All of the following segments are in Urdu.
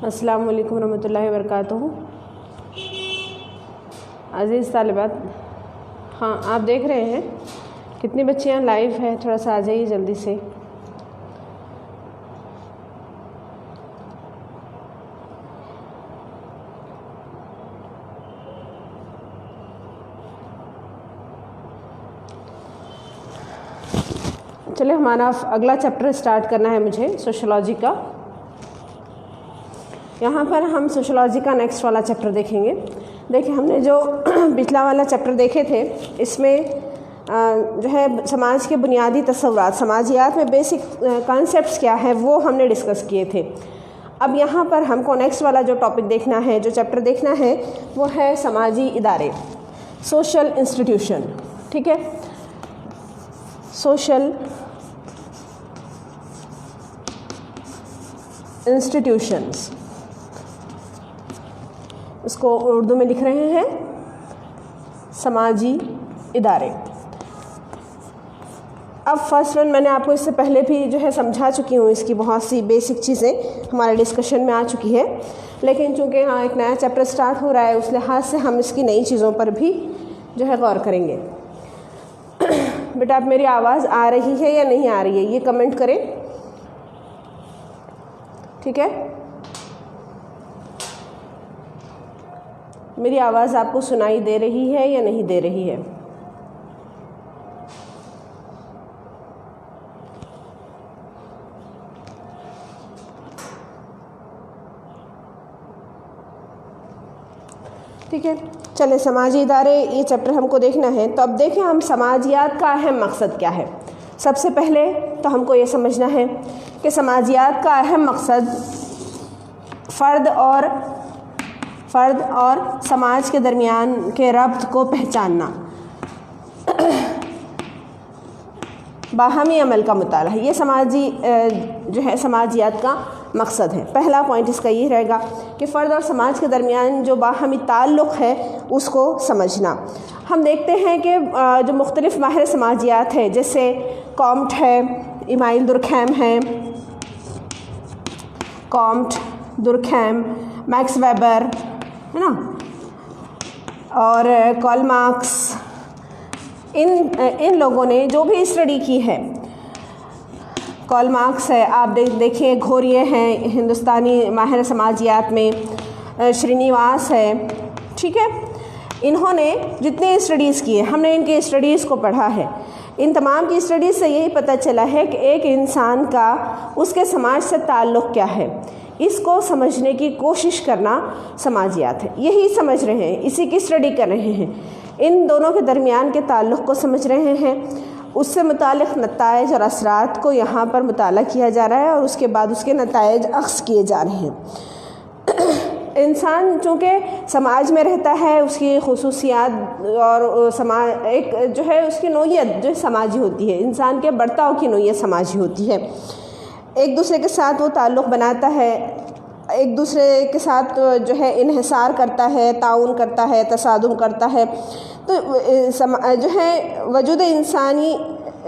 السلام علیکم ورحمۃ اللہ وبرکاتہ۔ عزیز طالبات، ہاں آپ دیکھ رہے ہیں کتنی بچیاں لائیو ہے، تھوڑا سا آ جائیے جلدی سے۔ چلے ہمارا اگلا چیپٹر سٹارٹ کرنا ہے مجھے سوشولوجی کا۔ یہاں پر ہم سوشولوجی کا نیکسٹ والا چیپٹر دیکھیں گے۔ دیکھیں ہم نے جو پچھلا والا چیپٹر دیکھے تھے، اس میں جو ہے سماج کے بنیادی تصورات، سماجیات میں بیسک کانسیپٹس کیا ہے وہ ہم نے ڈسکس کیے تھے۔ اب یہاں پر ہم کو نیکسٹ والا جو ٹاپک دیکھنا ہے، جو چیپٹر دیکھنا ہے، وہ ہے سماجی ادارے، سوشل انسٹیٹیوشن۔ ٹھیک ہے، سوشل انسٹیٹیوشنز، اس کو اردو میں لکھ رہے ہیں سماجی ادارے۔ اب فرسٹ ون میں نے آپ کو اس سے پہلے بھی جو ہے سمجھا چکی ہوں، اس کی بہت سی بیسک چیزیں ہمارے ڈسکشن میں آ چکی ہے، لیکن چونکہ ہاں ایک نیا چیپٹر سٹارٹ ہو رہا ہے، اس لحاظ سے ہم اس کی نئی چیزوں پر بھی جو ہے غور کریں گے۔ بیٹا اب میری آواز آ رہی ہے یا نہیں آ رہی ہے، یہ کمنٹ کریں۔ ٹھیک ہے، میری آواز آپ کو سنائی دے رہی ہے یا نہیں دے رہی ہے؟ ٹھیک ہے، چلے سماجی ادارے یہ چیپٹر ہم کو دیکھنا ہے۔ تو اب دیکھیں ہم سماجیات کا اہم مقصد کیا ہے۔ سب سے پہلے تو ہم کو یہ سمجھنا ہے کہ سماجیات کا اہم مقصد فرد اور سماج کے درمیان کے ربط کو پہچاننا، باہمی عمل کا مطالعہ، یہ سماجی جو ہے سماجیات کا مقصد ہے۔ پہلا پوائنٹ اس کا یہ رہے گا کہ فرد اور سماج کے درمیان جو باہمی تعلق ہے اس کو سمجھنا۔ ہم دیکھتے ہیں کہ جو مختلف ماہر سماجیات ہیں، جیسے کامٹ ہے، ایمائل دورکہیم ہے، کامٹ، دورکہیم، میکس ویبر ہے نا، اور کارل مارکس، ان لوگوں نے جو بھی اسٹڈی کی ہے، کارل مارکس ہے، آپ دیکھیے گھوریے ہیں ہندوستانی ماہر سماجیات میں، شرینیواس ہے، ٹھیک ہے، انہوں نے جتنے اسٹڈیز کی ہے، ہم نے ان کی اسٹڈیز کو پڑھا ہے۔ ان تمام کی اسٹڈیز سے یہی پتہ چلا ہے کہ ایک انسان کا اس کے سماج سے تعلق کیا ہے، اس کو سمجھنے کی کوشش کرنا سماجیات ہے۔ یہی سمجھ رہے ہیں، اسی کی اسٹڈی کر رہے ہیں، ان دونوں کے درمیان کے تعلق کو سمجھ رہے ہیں، اس سے متعلق نتائج اور اثرات کو یہاں پر مطالعہ کیا جا رہا ہے، اور اس کے بعد اس کے نتائج اخذ کیے جا رہے ہیں۔ انسان چونکہ سماج میں رہتا ہے، اس کی خصوصیات اور ایک جو ہے اس کی نوعیت جو سماجی ہوتی ہے، انسان کے برتاؤ کی نوعیت سماجی ہوتی ہے۔ ایک دوسرے کے ساتھ وہ تعلق بناتا ہے، ایک دوسرے کے ساتھ جو ہے انحصار کرتا ہے، تعاون کرتا ہے، تصادم کرتا ہے۔ تو جو ہے وجود انسانی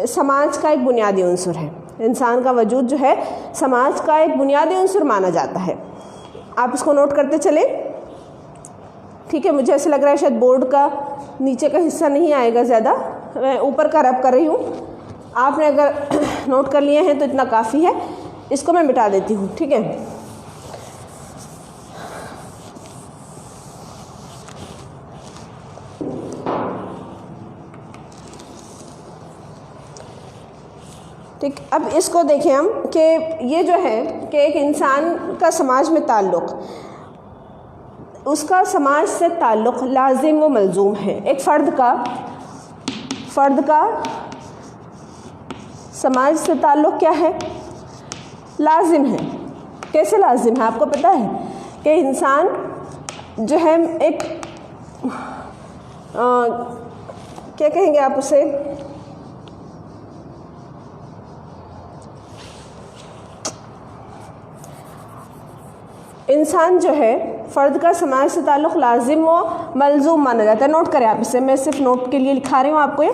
سماج کا ایک بنیادی عنصر ہے، انسان کا وجود جو ہے سماج کا ایک بنیادی عنصر مانا جاتا ہے۔ آپ اس کو نوٹ کرتے چلیں، ٹھیک ہے۔ مجھے ایسا لگ رہا ہے شاید بورڈ کا نیچے کا حصہ نہیں آئے گا زیادہ، میں اوپر کا رب کر رہی ہوں، آپ نے اگر نوٹ کر لیے ہیں تو اتنا کافی ہے، اس کو میں مٹا دیتی ہوں، ٹھیک ہے۔ ٹھیک، اب اس کو دیکھیں ہم کہ یہ جو ہے کہ ایک انسان کا سماج میں تعلق، اس کا سماج سے تعلق لازم و ملزوم ہے۔ ایک فرد کا سماج سے تعلق کیا ہے؟ لازم ہے۔ کیسے لازم ہے؟ آپ کو پتہ ہے کہ انسان جو ہے ایک کیا کہیں گے آپ اسے، انسان جو ہے فرد کا سماج سے تعلق لازم و ملزوم مانا جاتا ہے۔ نوٹ کریں آپ اسے، میں صرف نوٹ کے لیے لکھا رہی ہوں آپ کو یہ۔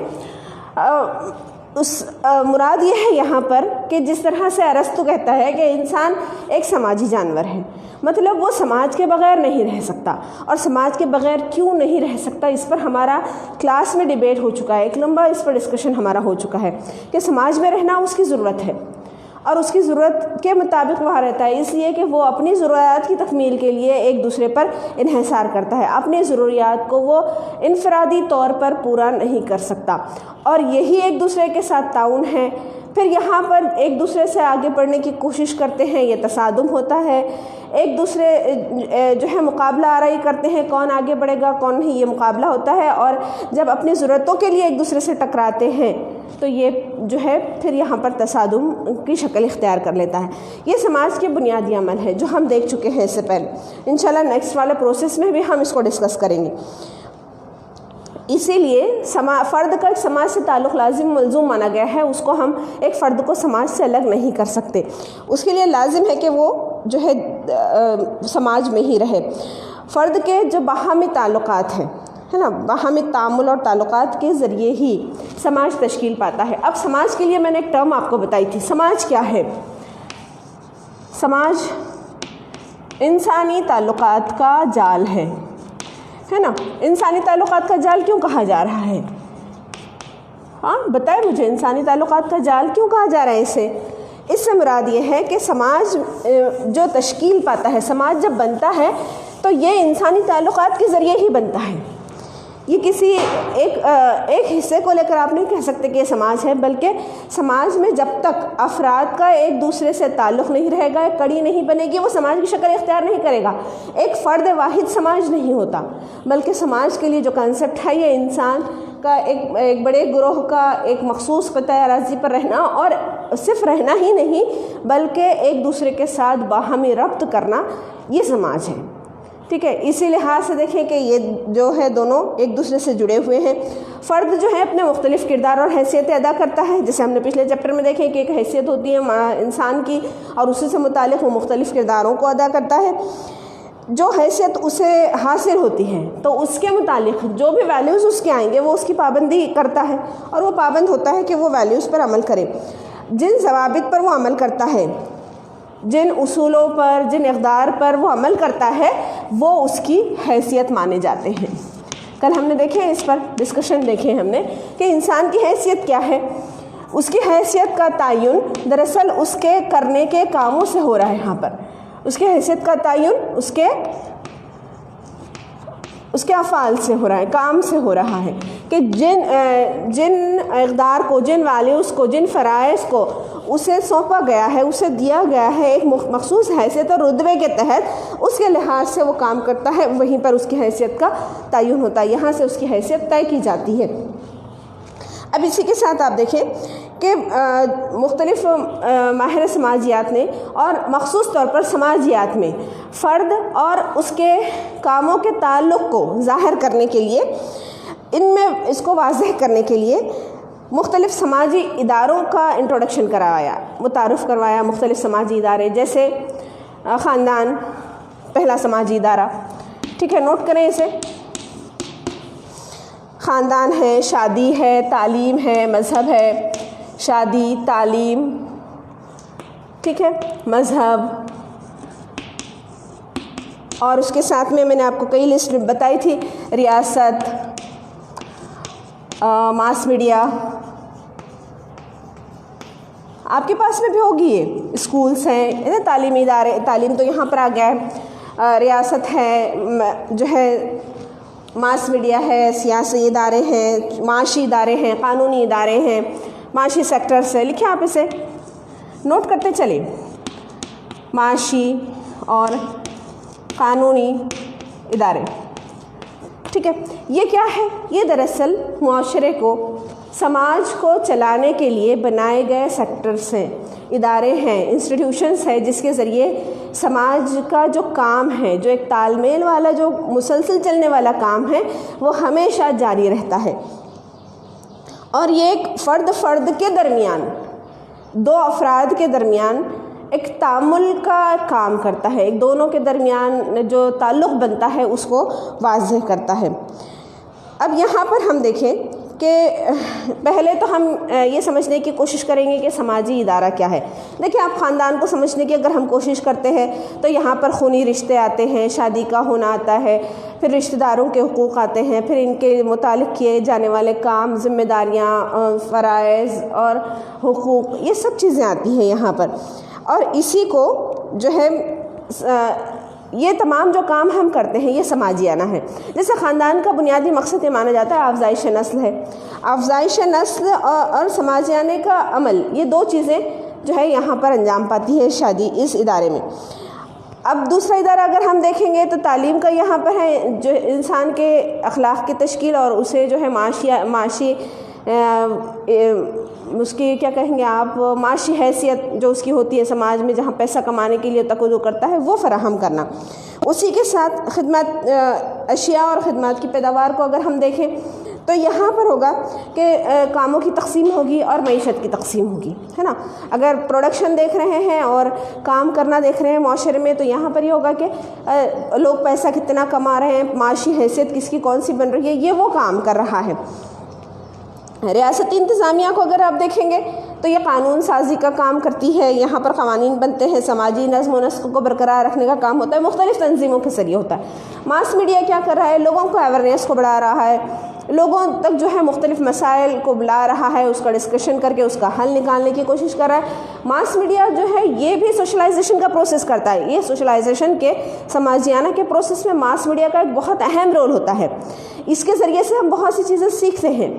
مراد یہ ہے یہاں پر کہ جس طرح سے ارسطو کہتا ہے کہ انسان ایک سماجی جانور ہے، مطلب وہ سماج کے بغیر نہیں رہ سکتا. اور سماج کے بغیر کیوں نہیں رہ سکتا، اس پر ہمارا کلاس میں ڈیبیٹ ہو چکا ہے، ایک لمبا اس پر ڈسکشن ہمارا ہو چکا ہے کہ سماج میں رہنا اس کی ضرورت ہے اور اس کی ضرورت کے مطابق وہاں رہتا ہے، اس لیے کہ وہ اپنی ضروریات کی تکمیل کے لیے ایک دوسرے پر انحصار کرتا ہے. اپنی ضروریات کو وہ انفرادی طور پر پورا نہیں کر سکتا، اور یہی ایک دوسرے کے ساتھ تعاون ہے. پھر یہاں پر ایک دوسرے سے آگے بڑھنے کی کوشش کرتے ہیں، یہ تصادم ہوتا ہے. ایک دوسرے جو ہے مقابلہ آرائی کرتے ہیں، کون آگے بڑھے گا کون نہیں، یہ مقابلہ ہوتا ہے. اور جب اپنی ضرورتوں کے لیے ایک دوسرے سے ٹکراتے ہیں تو یہ جو ہے پھر یہاں پر تصادم کی شکل اختیار کر لیتا ہے. یہ سماج کے بنیادی عمل ہے جو ہم دیکھ چکے ہیں اس سے پہلے. انشاءاللہ نیکسٹ والے پروسیس میں بھی ہم اس کو ڈسکس کریں گے. اسی لیے فرد کا سماج سے تعلق لازم ملزوم مانا گیا ہے. اس کو ہم ایک فرد کو سماج سے الگ نہیں کر سکتے، اس کے لیے لازم ہے کہ وہ جو ہے سماج میں ہی رہے. فرد کے جو باہمی تعلقات ہیں ہے نا، باہمی تعامل اور تعلقات کے ذریعے ہی سماج تشکیل پاتا ہے. اب سماج کے لیے میں نے ایک ٹرم آپ کو بتائی تھی. سماج کیا ہے؟ سماج انسانی تعلقات کا جال ہے نا. انسانی تعلقات کا جال کیوں کہا جا رہا ہے؟ ہاں بتائیں مجھے، انسانی تعلقات کا جال کیوں کہا جا رہا ہے اسے؟ اس سے مراد یہ ہے کہ سماج جو تشکیل پاتا ہے، سماج جب بنتا ہے تو یہ انسانی تعلقات کے ذریعے ہی بنتا ہے. یہ کسی ایک حصے کو لے کر آپ نہیں کہہ سکتے کہ یہ سماج ہے، بلکہ سماج میں جب تک افراد کا ایک دوسرے سے تعلق نہیں رہے گا، ایک کڑی نہیں بنے گی، وہ سماج کی شکل اختیار نہیں کرے گا. ایک فرد واحد سماج نہیں ہوتا، بلکہ سماج کے لیے جو کنسپٹ ہے یہ انسان کا ایک بڑے گروہ کا ایک مخصوص قطع اراضی پر رہنا، اور صرف رہنا ہی نہیں بلکہ ایک دوسرے کے ساتھ باہمی ربط کرنا، یہ سماج ہے. ٹھیک ہے، اسی لحاظ سے دیکھیں کہ یہ جو ہے دونوں ایک دوسرے سے جڑے ہوئے ہیں. فرد جو ہے اپنے مختلف کردار اور حیثیتیں ادا کرتا ہے، جیسے ہم نے پچھلے چیپٹر میں دیکھیں کہ ایک حیثیت ہوتی ہے انسان کی، اور اسی سے متعلق وہ مختلف کرداروں کو ادا کرتا ہے. جو حیثیت اسے حاصل ہوتی ہے تو اس کے متعلق جو بھی ویلیوز اس کے آئیں گے وہ اس کی پابندی کرتا ہے، اور وہ پابند ہوتا ہے کہ وہ ویلیوز پر عمل کرے. جن ضوابط پر وہ عمل کرتا ہے، جن اصولوں پر، جن اقدار پر وہ عمل کرتا ہے، وہ اس کی حیثیت مانے جاتے ہیں. کل ہم نے دیکھے اس پر ڈسکشن دیکھے ہم نے کہ انسان کی حیثیت کیا ہے. اس کی حیثیت کا تعین دراصل اس کے کرنے کے کاموں سے ہو رہا ہے. یہاں پر اس کی حیثیت کا تعین اس کے افعال سے ہو رہا ہے، کام سے ہو رہا ہے، کہ جن اقدار کو، جن ویلیوز کو، جن فرائض کو اسے سونپا گیا ہے، اسے دیا گیا ہے ایک مخصوص حیثیت اور رتبے کے تحت، اس کے لحاظ سے وہ کام کرتا ہے، وہیں پر اس کی حیثیت کا تعین ہوتا ہے. یہاں سے اس کی حیثیت طے کی جاتی ہے. اب اسی کے ساتھ آپ دیکھیں کہ مختلف ماہر سماجیات نے، اور مخصوص طور پر سماجیات میں، فرد اور اس کے کاموں کے تعلق کو ظاہر کرنے کے لیے، ان میں اس کو واضح کرنے کے لیے مختلف سماجی اداروں کا انٹروڈکشن کروایا، متعارف کروایا. مختلف سماجی ادارے، جیسے خاندان پہلا سماجی ادارہ. ٹھیک ہے، نوٹ کریں اسے. خاندان ہے، شادی ہے، تعلیم ہے، مذہب ہے. شادی، تعلیم، ٹھیک ہے، مذہب، اور اس کے ساتھ میں نے آپ کو کئی لسٹ بتائی تھی: ریاست، ماس میڈیا. آپ کے پاس میں بھی ہوگی یہ. اسکولس ہیں، تعلیمی ادارے، تعلیم تو یہاں پر آ گیا ہے. ریاست ہے، جو ہے ماس میڈیا ہے، سیاسی ادارے ہیں، معاشی ادارے ہیں، قانونی ادارے ہیں، معاشی سیکٹرز ہیں. لکھیں آپ اسے، نوٹ کرتے چلیں. معاشی اور قانونی ادارے. ٹھیک ہے، یہ کیا ہے؟ یہ دراصل معاشرے کو، سماج کو چلانے کے لیے بنائے گئے سیکٹرز ہیں، ادارے ہیں، انسٹیٹیوشنز ہیں، جس کے ذریعے سماج کا جو کام ہے، جو ایک تال میل والا، جو مسلسل چلنے والا کام ہے، وہ ہمیشہ جاری رہتا ہے. اور یہ ایک فرد کے درمیان، دو افراد کے درمیان ایک تعامل کا کام کرتا ہے. ایک دونوں کے درمیان جو تعلق بنتا ہے اس کو واضح کرتا ہے. اب یہاں پر ہم دیکھیں کہ پہلے تو ہم یہ سمجھنے کی کوشش کریں گے کہ سماجی ادارہ کیا ہے. دیکھیں آپ خاندان کو سمجھنے کی اگر ہم کوشش کرتے ہیں تو یہاں پر خونی رشتے آتے ہیں, شادی کا ہونا آتا ہے, پھر رشتہ داروں کے حقوق آتے ہیں, پھر ان کے متعلق کیے جانے والے کام, ذمہ داریاں, فرائض اور حقوق, یہ سب چیزیں آتی ہیں یہاں پر. اور اسی کو جو ہے یہ تمام جو کام ہم کرتے ہیں یہ سماجیانہ ہے. جیسے خاندان کا بنیادی مقصد یہ مانا جاتا ہے افزائش نسل ہے. افزائش نسل اور سماجیانہ کا عمل, یہ دو چیزیں جو ہے یہاں پر انجام پاتی ہے شادی اس ادارے میں. اب دوسرا ادارہ اگر ہم دیکھیں گے تو تعلیم کا یہاں پر ہے, جو انسان کے اخلاق کی تشکیل اور اسے جو ہے معاشی اس کی کیا کہیں گے آپ, معاشی حیثیت جو اس کی ہوتی ہے سماج میں, جہاں پیسہ کمانے کے لیے تقاضا کرتا ہے وہ فراہم کرنا. اسی کے ساتھ خدمات, اشیاء اور خدمات کی پیداوار کو اگر ہم دیکھیں تو یہاں پر ہوگا کہ کاموں کی تقسیم ہوگی اور معیشت کی تقسیم ہوگی, ہے نا. اگر پروڈکشن دیکھ رہے ہیں اور کام کرنا دیکھ رہے ہیں معاشرے میں, تو یہاں پر یہ ہوگا کہ لوگ پیسہ کتنا کما رہے ہیں, معاشی حیثیت کس کی کون سی بن رہی ہے, یہ وہ کام کر رہا ہے. ریاستی انتظامیہ کو اگر آپ دیکھیں گے تو یہ قانون سازی کا کام کرتی ہے, یہاں پر قوانین بنتے ہیں, سماجی نظم و نسق کو برقرار رکھنے کا کام ہوتا ہے, مختلف تنظیموں کے ذریعے ہوتا ہے. ماس میڈیا کیا کر رہا ہے, لوگوں کو اویئرنیس کو بڑھا رہا ہے, لوگوں تک جو ہے مختلف مسائل کو بلا رہا ہے, اس کا ڈسکشن کر کے اس کا حل نکالنے کی کوشش کر رہا ہے. ماس میڈیا جو ہے یہ بھی سوشلائزیشن کا پروسیس کرتا ہے. یہ سوشلائزیشن کے سماجیانہ کے پروسیس میں ماس میڈیا کا ایک بہت اہم رول ہوتا ہے. اس کے ذریعے سے ہم بہت سی چیزیں سیکھتے ہیں,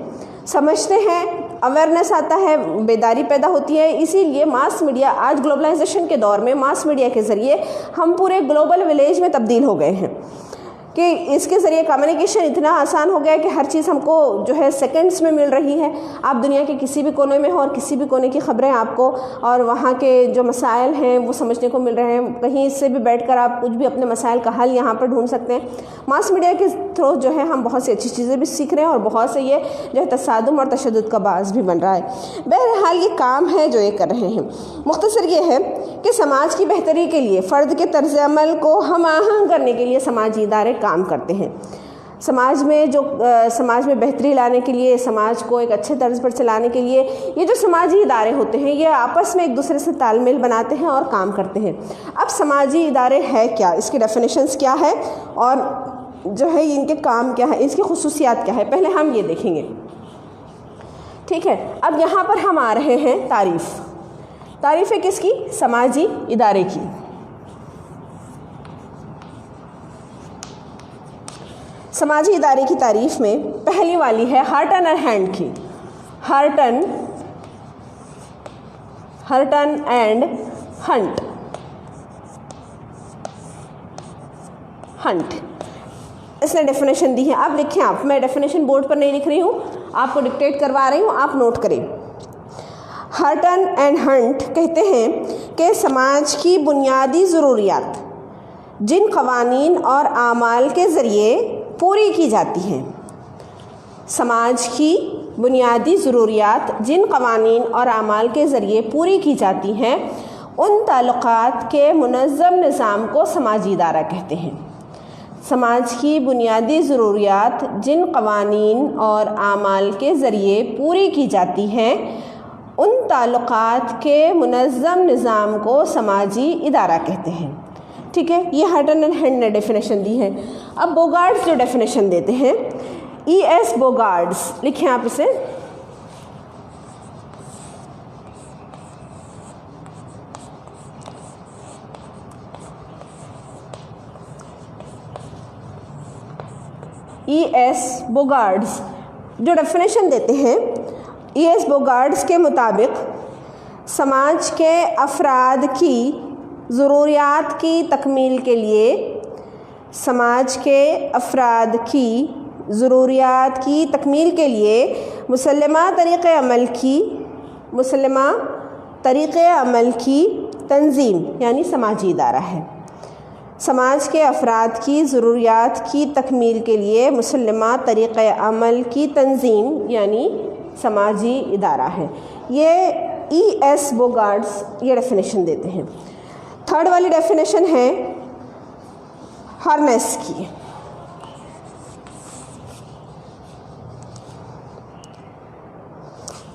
سمجھتے ہیں, اویئرنیس آتا ہے, بیداری پیدا ہوتی ہے. اسی لیے ماس میڈیا آج گلوبلائزیشن کے دور میں ماس میڈیا کے ذریعے ہم پورے گلوبل ولیج میں تبدیل ہو گئے ہیں کہ اس کے ذریعے کمیونیکیشن اتنا آسان ہو گیا ہے کہ ہر چیز ہم کو جو ہے سیکنڈز میں مل رہی ہے. آپ دنیا کے کسی بھی کونے میں ہو اور کسی بھی کونے کی خبریں آپ کو اور وہاں کے جو مسائل ہیں وہ سمجھنے کو مل رہے ہیں. کہیں سے بھی بیٹھ کر آپ کچھ بھی اپنے مسائل کا حل یہاں پر ڈھونڈ سکتے ہیں. ماس میڈیا کے تھرو جو ہے ہم بہت سی اچھی چیزیں بھی سیکھ رہے ہیں اور بہت سے یہ جو ہے تصادم اور تشدد کا باعث بھی بن رہا ہے. بہرحال یہ کام ہے جو یہ کر رہے ہیں. مختصر یہ ہے کہ سماج کی بہتری کے لیے فرد کے طرز عمل کو ہم آہنگ کرنے کے لیے سماجی ادارے کام کرتے ہیں. سماج میں بہتری لانے کے لیے, سماج کو ایک اچھے طرز پر چلانے کے لیے یہ جو سماجی ادارے ہوتے ہیں یہ آپس میں ایک دوسرے سے تال میل بناتے ہیں اور کام کرتے ہیں. اب سماجی ادارے ہے کیا, اس کی ڈیفینیشنز کیا ہے اور جو ہے ان کے کام کیا ہے, اس کی خصوصیات کیا ہے, پہلے ہم یہ دیکھیں گے. ٹھیک ہے, اب یہاں پر ہم آ رہے ہیں تعریف ہے کس کی, سماجی ادارے کی. سماجی ادارے کی تعریف میں پہلی والی ہے ہارٹن اور ہینڈ کی. ہارٹن اینڈ ہنٹ اس نے ڈیفینیشن دی ہے. آپ لکھیں, آپ, میں ڈیفینیشن بورڈ پر نہیں لکھ رہی ہوں, آپ کو ڈکٹیٹ کروا رہی ہوں, آپ نوٹ کریں. ہارٹن اینڈ ہنٹ کہتے ہیں کہ سماج کی بنیادی ضروریات جن قوانین اور اعمال کے ذریعے پوری کی جاتی ہیں. سماج کی بنیادی ضروریات جن قوانین اور اعمال کے ذریعے پوری کی جاتی ہیں ان تعلقات کے منظم نظام کو سماجی ادارہ کہتے ہیں. سماج کی بنیادی ضروریات جن قوانین اور اعمال کے ذریعے پوری کی جاتی ہیں ان تعلقات کے منظم نظام کو سماجی ادارہ کہتے ہیں. ٹھیک ہے, یہ ہارٹن اینڈ ہنٹ نے ڈیفینیشن دی ہے. اب بوگارڈز جو ڈیفینیشن دیتے ہیں, ای ایس بوگارڈز, لکھیں آپ اسے. ای ایس بوگارڈز جو ڈیفینیشن دیتے ہیں, ای ایس بوگارڈز کے مطابق سماج کے افراد کی ضروریات کی تکمیل کے لیے مسلمہ طریقۂ عمل کی تنظیم یعنی سماجی ادارہ ہے. سماج کے افراد کی ضروریات کی تکمیل کے لیے مسلمہ طریقۂ عمل کی تنظیم یعنی سماجی ادارہ ہے. یہ ای ایس بوگارڈز یہ ڈیفینیشن دیتے ہیں. تھرڈ والی ڈیفینیشن ہے ہارنیس کی.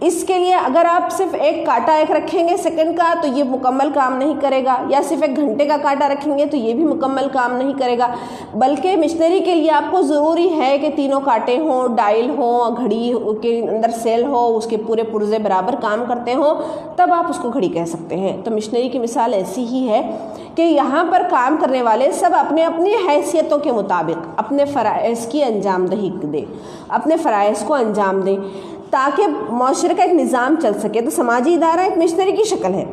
اس کے لیے اگر آپ صرف ایک کانٹا ایک رکھیں گے سیکنڈ کا تو یہ مکمل کام نہیں کرے گا، یا صرف 1 گھنٹے کا کانٹا رکھیں گے تو یہ بھی مکمل کام نہیں کرے گا، بلکہ مشنری کے لیے آپ کو ضروری ہے کہ تینوں کانٹے ہوں، ڈائل ہوں، گھڑی کے اندر سیل ہو، اس کے پورے پرزے برابر کام کرتے ہوں، تب آپ اس کو گھڑی کہہ سکتے ہیں۔ تو مشنری کی مثال ایسی ہی ہے کہ یہاں پر کام کرنے والے سب اپنے اپنی حیثیتوں کے مطابق اپنے فرائض کی انجام دہی دیں، اپنے فرائض کو انجام دیں تاکہ معاشرے کا ایک نظام چل سکے۔ تو سماجی ادارہ ایک مشنری کی شکل ہے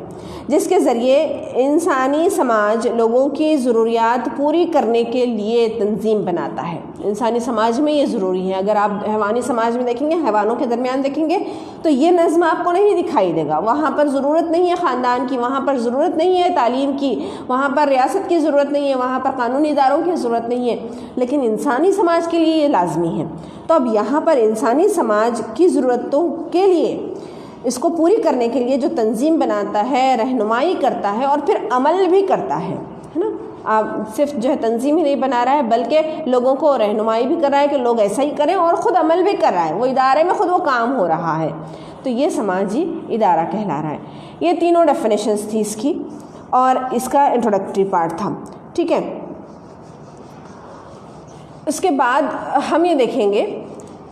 جس کے ذریعے انسانی سماج لوگوں کی ضروریات پوری کرنے کے لیے تنظیم بناتا ہے۔ انسانی سماج میں یہ ضروری ہے۔ اگر آپ حیوانی سماج میں دیکھیں گے، حیوانوں کے درمیان دیکھیں گے تو یہ نظم آپ کو نہیں دکھائی دے گا۔ وہاں پر ضرورت نہیں ہے خاندان کی، وہاں پر ضرورت نہیں ہے تعلیم کی، وہاں پر ریاست کی ضرورت نہیں ہے، وہاں پر قانونی اداروں کی ضرورت نہیں ہے، لیکن انسانی سماج کے لیے یہ لازمی ہے۔ تو اب یہاں پر انسانی سماج کی ضرورتوں کے لیے، اس کو پوری کرنے کے لیے جو تنظیم بناتا ہے، رہنمائی کرتا ہے اور پھر عمل بھی کرتا ہے نا۔ آپ صرف جو ہے تنظیم ہی نہیں بنا رہا ہے بلکہ لوگوں کو رہنمائی بھی کر رہا ہے کہ لوگ ایسا ہی کریں، اور خود عمل بھی کر رہا ہے، وہ ادارے میں خود وہ کام ہو رہا ہے، تو یہ سماجی ادارہ کہلا رہا ہے۔ یہ تینوں ڈیفینیشنز تھی اس کی، اور اس کا انٹروڈکٹری پارٹ تھا، ٹھیک ہے۔ اس کے بعد ہم یہ دیکھیں گے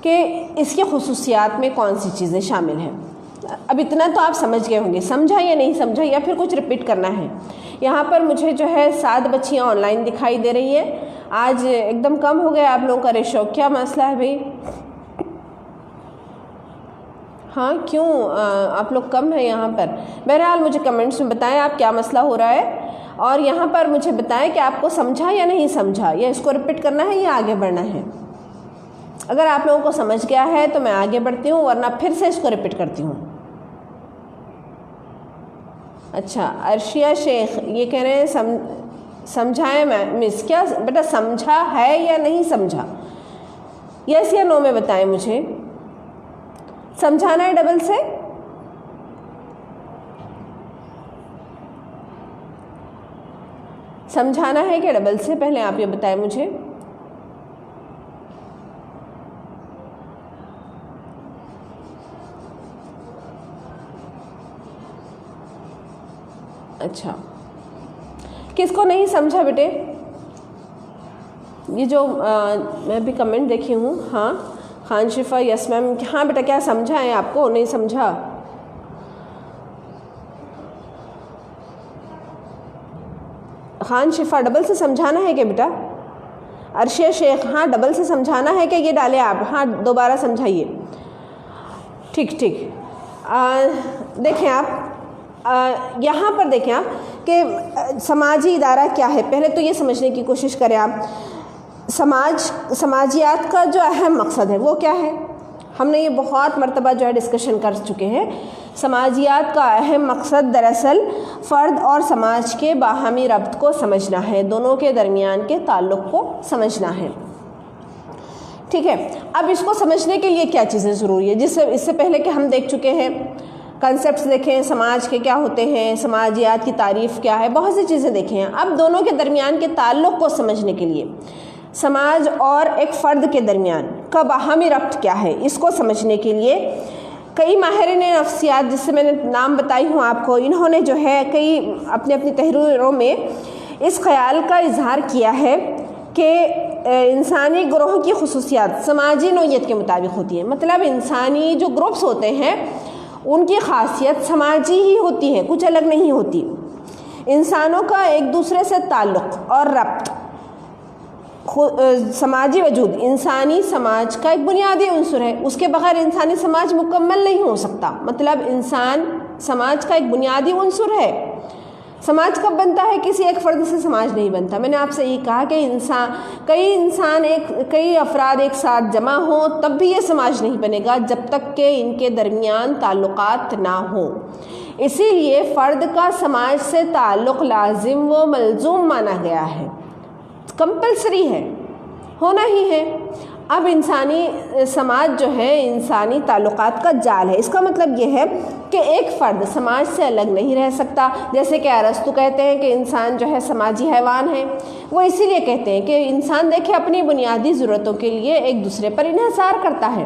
کہ اس کی خصوصیات میں کون سی چیزیں شامل ہیں۔ اب اتنا تو آپ سمجھ گئے ہوں گے، سمجھا یا نہیں سمجھا یا پھر کچھ ریپیٹ کرنا ہے؟ یہاں پر مجھے جو ہے 7 بچیاں آن لائن دکھائی دے رہی ہیں۔ آج ایک دم کم ہو گیا آپ لوگوں کا ریشو، کیا مسئلہ ہے بھائی؟ ہاں کیوں آپ لوگ کم ہیں یہاں پر؟ بہرحال مجھے کمنٹس میں بتائیں آپ کیا مسئلہ ہو رہا ہے، اور یہاں پر مجھے بتائیں کہ آپ کو سمجھا یا نہیں سمجھا، یا اس کو ریپیٹ کرنا ہے یا آگے بڑھنا ہے۔ اگر آپ لوگوں کو سمجھ گیا ہے تو میں آگے بڑھتی ہوں، ورنہ پھر سے اس کو ریپیٹ کرتی ہوں۔ اچھا، عرشیہ شیخ یہ کہہ رہے ہیں سمجھائیں مس، کیا بیٹا سمجھا ہے یا نہیں سمجھا؟ یس یا نو میں بتائیں مجھے۔ سمجھانا ہے ڈبل سے؟ سمجھانا ہے کہ ڈبل سے؟ پہلے آپ یہ بتائیں مجھے۔ اچھا، کس کو نہیں سمجھا بیٹے؟ یہ جو میں بھی کمنٹ دیکھی ہوں، ہاں خان شفا، یس میم، ہاں بیٹا کیا سمجھا ہے آپ کو؟ نہیں سمجھا؟ خان شفا ڈبل سے سمجھانا ہے کہ بیٹا؟ عرشیہ شیخ ہاں ڈبل سے سمجھانا ہے کہ یہ ڈالے آپ؟ ہاں دوبارہ سمجھائیے۔ ٹھیک ٹھیک، دیکھیں آپ یہاں پر دیکھیں آپ کہ سماجی ادارہ کیا ہے۔ پہلے تو یہ سمجھنے کی کوشش کریں آپ، سماجیات کا جو اہم مقصد ہے وہ کیا ہے؟ ہم نے یہ بہت مرتبہ جو ہے ڈسکشن کر چکے ہیں۔ سماجیات کا اہم مقصد دراصل فرد اور سماج کے باہمی ربط کو سمجھنا ہے، دونوں کے درمیان کے تعلق کو سمجھنا ہے، ٹھیک ہے۔ اب اس کو سمجھنے کے لیے کیا چیزیں ضروری ہے؟ اس سے پہلے کہ ہم دیکھ چکے ہیں کنسیپٹس دیکھیں، سماج کے کیا ہوتے ہیں، سماجیات کی تعریف کیا ہے، بہت سی چیزیں دیکھیں ہیں۔ اب دونوں کے درمیان کے تعلق کو سمجھنے کے لیے، سماج اور ایک فرد کے درمیان کا باہمی ربط کیا ہے، اس کو سمجھنے کے لیے کئی ماہرین نفسیات، جس سے میں نے نام بتائی ہوں آپ کو، انہوں نے جو ہے کئی اپنی تحریروں میں اس خیال کا اظہار کیا ہے کہ انسانی گروہ کی خصوصیات سماجی نوعیت کے مطابق ہوتی ہیں۔ مطلب انسانی جو گروپس ہوتے ہیں ان کی خاصیت سماجی ہی ہوتی ہے، کچھ الگ نہیں ہوتی۔ انسانوں کا ایک دوسرے سے تعلق اور ربط، سماجی وجود انسانی سماج کا ایک بنیادی عنصر ہے، اس کے بغیر انسانی سماج مکمل نہیں ہو سکتا۔ مطلب انسان سماج کا ایک بنیادی عنصر ہے۔ سماج کب بنتا ہے؟ کسی ایک فرد سے سماج نہیں بنتا۔ میں نے آپ سے یہ کہا کہ کئی افراد ایک ساتھ جمع ہوں تب بھی یہ سماج نہیں بنے گا جب تک کہ ان کے درمیان تعلقات نہ ہوں۔ اسی لیے فرد کا سماج سے تعلق لازم و ملزوم مانا گیا ہے، کمپلسری ہے، ہونا ہی ہے۔ اب انسانی سماج جو ہے انسانی تعلقات کا جال ہے۔ اس کا مطلب یہ ہے کہ ایک فرد سماج سے الگ نہیں رہ سکتا، جیسے کہ ارسطو کہتے ہیں کہ انسان جو ہے سماجی حیوان ہے۔ وہ اسی لیے کہتے ہیں کہ انسان دیکھے اپنی بنیادی ضرورتوں کے لیے ایک دوسرے پر انحصار کرتا ہے۔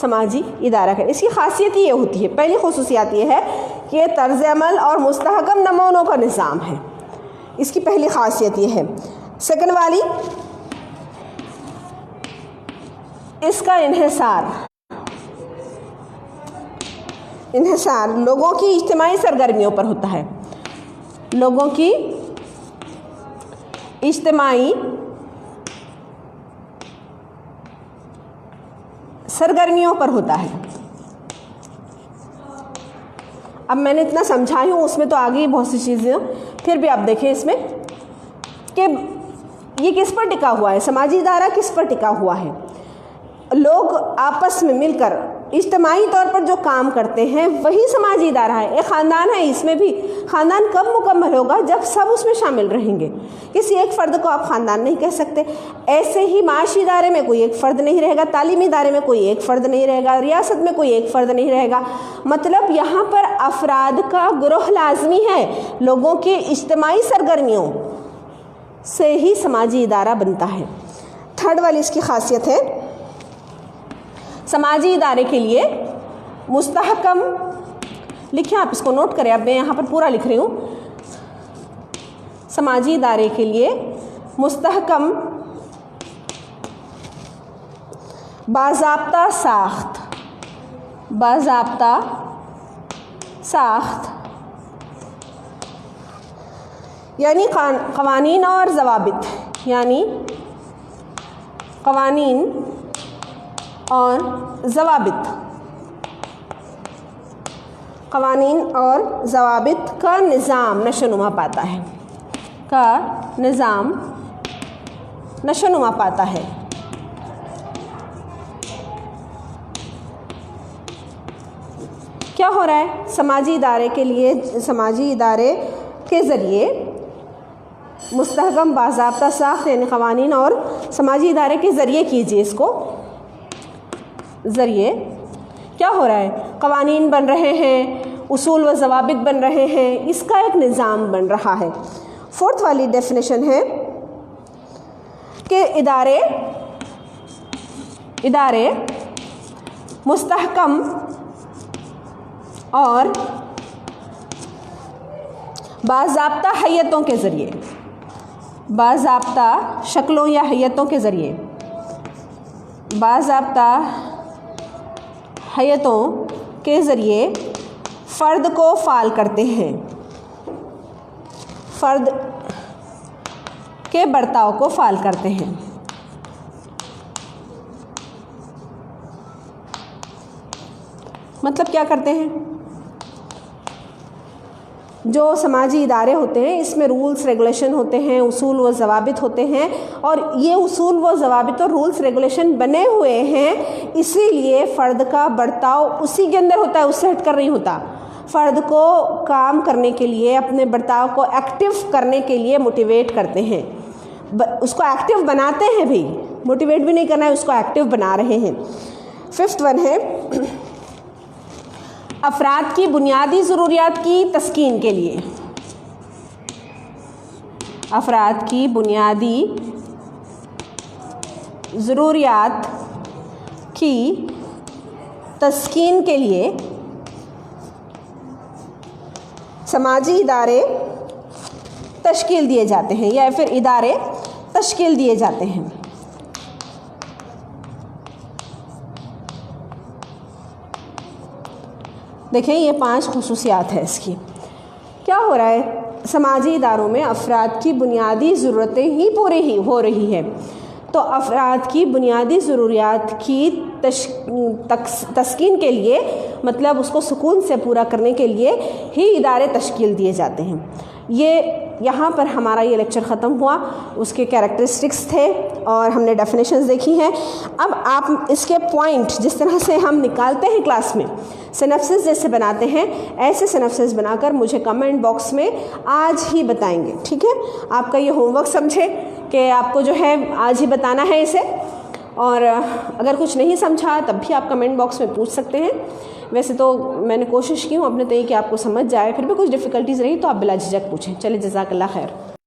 سماجی ادارہ ہے. اس کی خاصیت یہ ہوتی ہے، پہلی خصوصیات یہ ہے کہ یہ طرز عمل اور مستحکم نمونوں کا نظام ہے. اس کی پہلی خاصیت یہ ہے. سیکنڈ والی، اس کا انحصار لوگوں کی اجتماعی سرگرمیوں پر ہوتا ہے. لوگوں کی اجتماعی سرگرمیوں پر ہوتا ہے. اب میں نے اتنا سمجھائی ہوں، اس میں تو آگے بہت سی چیزیں، پھر بھی آپ دیکھیں اس میں کہ یہ کس پر ٹکا ہوا ہے. سماجی ادارہ کس پر ٹکا ہوا ہے؟ لوگ آپس میں مل کر اجتماعی طور پر جو کام کرتے ہیں وہی سماجی ادارہ ہے. ایک خاندان ہے، اس میں بھی خاندان کب مکمل ہوگا؟ جب سب اس میں شامل رہیں گے. کسی ایک فرد کو آپ خاندان نہیں کہہ سکتے. ایسے ہی معاشی ادارے میں کوئی ایک فرد نہیں رہے گا، تعلیمی ادارے میں کوئی ایک فرد نہیں رہے گا، ریاست میں کوئی ایک فرد نہیں رہے گا. مطلب یہاں پر افراد کا گروہ لازمی ہے. لوگوں کی اجتماعی سرگرمیوں سے ہی سماجی ادارہ بنتا ہے. تھرڈ والی اس کی خاصیت ہے، سماجی ادارے کے لیے مستحکم، لکھیں آپ اس کو نوٹ کریں، اب میں یہاں پر پورا لکھ رہی ہوں. سماجی ادارے کے لیے مستحکم باضابطہ ساخت یعنی قوانین اور ضوابط کا نظام نشوونما پاتا ہے. کیا ہو رہا ہے؟ سماجی ادارے کے ذریعے مستحکم باضابطہ ساخت یعنی قوانین، اور سماجی ادارے کے ذریعے کیجیے اس کو، ذریعے کیا ہو رہا ہے؟ قوانین بن رہے ہیں، اصول و ضوابط بن رہے ہیں، اس کا ایک نظام بن رہا ہے. فورتھ والی ڈیفینیشن ہے کہ ادارے مستحکم اور باضابطہ حیتوں کے ذریعے، باضابطہ شکلوں یا حیتوں کے ذریعے، فرد کو فعال کرتے ہیں، فرد کے برتاؤ کو فعال کرتے ہیں. مطلب کیا کرتے ہیں؟ جو سماجی ادارے ہوتے ہیں اس میں رولز ریگولیشن ہوتے ہیں، اصول و ضوابط ہوتے ہیں، اور یہ اصول و ضوابط اور رولز ریگولیشن بنے ہوئے ہیں، اسی لیے فرد کا برتاؤ اسی کے اندر ہوتا ہے، اس سے ہٹ کر نہیں ہوتا. فرد کو کام کرنے کے لیے، اپنے برتاؤ کو ایکٹیو کرنے کے لیے موٹیویٹ کرتے ہیں، اس کو ایکٹیو بناتے ہیں بھی، موٹیویٹ بھی نہیں کرنا ہے، اس کو ایکٹیو بنا رہے ہیں. ففتھ ون ہے افراد کی بنیادی ضروریات کی تسکین کے لیے، افراد کی بنیادی ضروریات کی تسکین کے لیے سماجی ادارے تشکیل دیے جاتے ہیں، یا پھر ادارے تشکیل دیے جاتے ہیں. دیکھیں یہ 5 خصوصیات ہے اس کی. کیا ہو رہا ہے؟ سماجی اداروں میں افراد کی بنیادی ضرورتیں ہی پوری ہو رہی ہے، تو افراد کی بنیادی ضروریات کی تسکین کے لیے، مطلب اس کو سکون سے پورا کرنے کے لیے ہی ادارے تشکیل دیے جاتے ہیں. یہ یہاں پر ہمارا یہ لیکچر ختم ہوا. اس کے کیریکٹرسٹکس تھے اور ہم نے ڈیفینیشنز دیکھی ہیں. اب آپ اس کے پوائنٹ جس طرح سے ہم نکالتے ہیں کلاس میں، سینپسز جیسے بناتے ہیں، ایسے سینپسز بنا کر مجھے کمنٹ باکس میں آج ہی بتائیں گے. ٹھیک ہے؟ آپ کا یہ ہوم ورک سمجھے کہ آپ کو جو ہے آج ہی بتانا ہے اسے، اور اگر کچھ نہیں سمجھا تب بھی آپ کمنٹ باکس میں پوچھ سکتے ہیں. ویسے تو میں نے کوشش کی ہوں اپنے طریقے کہ آپ کو سمجھ جائے، پھر بھی کچھ ڈفیکلٹیز رہی تو آپ بلا جھجک پوچھیں. چلے، جزاک اللہ خیر.